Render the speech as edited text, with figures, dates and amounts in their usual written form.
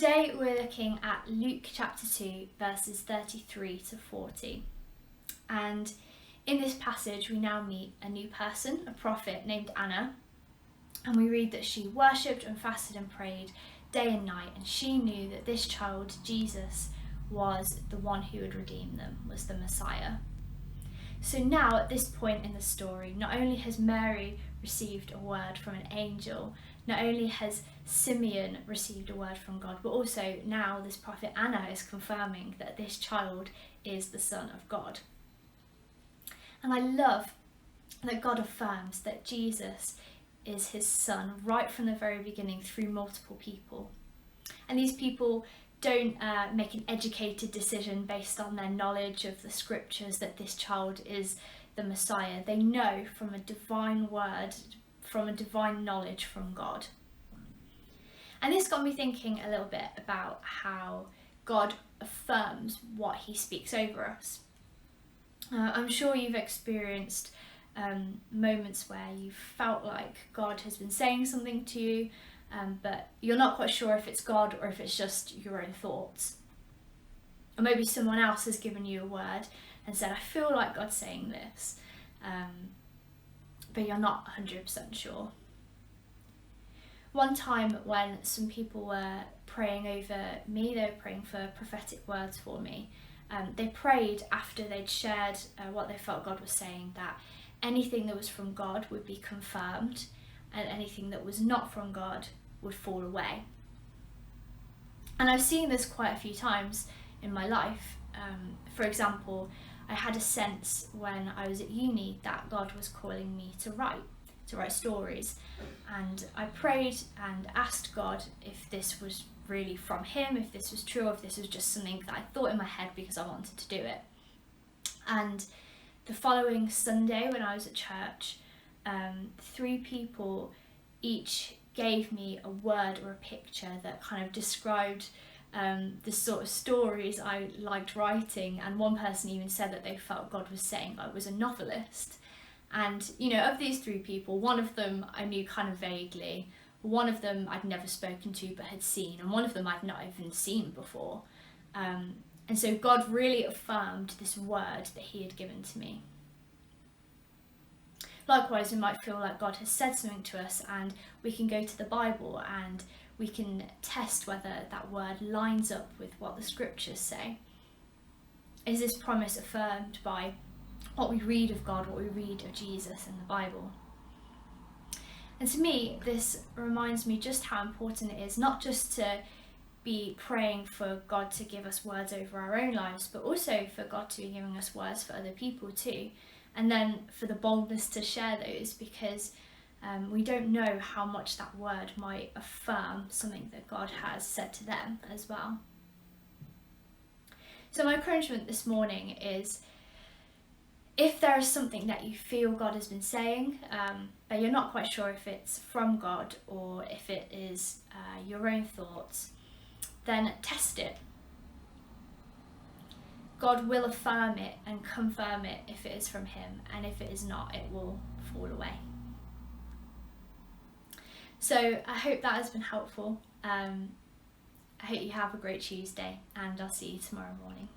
Today we're looking at Luke chapter 2 verses 33 to 40, and in this passage we now meet a new person, a prophet named Anna, and we read that she worshipped and fasted and prayed day and night, and she knew that this child, Jesus, was the one who would redeem them, was the Messiah. So now at this point in the story, not only has Mary received a word from an angel, not only has Simeon received a word from God, but also now this prophet Anna is confirming that this child is the Son of God. And I love that God affirms that Jesus is his son right from the very beginning through multiple people. And these people don't make an educated decision based on their knowledge of the scriptures that this child is the Messiah. They know from a divine word, from a divine knowledge from God. And this got me thinking a little bit about how God affirms what he speaks over us. I'm sure you've experienced moments where you've felt like God has been saying something to you, but you're not quite sure if it's God or if it's just your own thoughts. Or maybe someone else has given you a word and said, I feel like God's saying this, but you're not 100% sure. One time when some people were praying over me, they were praying for prophetic words for me. They prayed after they'd shared what they felt God was saying, that anything that was from God would be confirmed and anything that was not from God would fall away. And I've seen this quite a few times in my life. For example, I had a sense when I was at uni that God was calling me to write stories, and I prayed and asked God if this was really from him, if this was true, or if this was just something that I thought in my head because I wanted to do it. And the following Sunday when I was at church, 3 people each gave me a word or a picture that kind of described the sort of stories I liked writing, and one person even said that they felt God was saying I was a novelist. And of these 3 people, one of them I knew kind of vaguely, one of them I'd never spoken to but had seen, and one of them I'd not even seen before. And so God really affirmed this word that he had given to me. Likewise, we might feel like God has said something to us, and we can go to the Bible and we can test whether that word lines up with what the scriptures say. Is this promise affirmed by what we read of God, what we read of Jesus in the Bible? And to me, this reminds me just how important it is not just to be praying for God to give us words over our own lives, but also for God to be giving us words for other people too. And then for the boldness to share those, because we don't know how much that word might affirm something that God has said to them as well. So my encouragement this morning is, if there is something that you feel God has been saying, but you're not quite sure if it's from God or if it is your own thoughts, then test it. God will affirm it and confirm it if it is from him, and if it is not, it will fall away. So I hope that has been helpful. I hope you have a great Tuesday, and I'll see you tomorrow morning.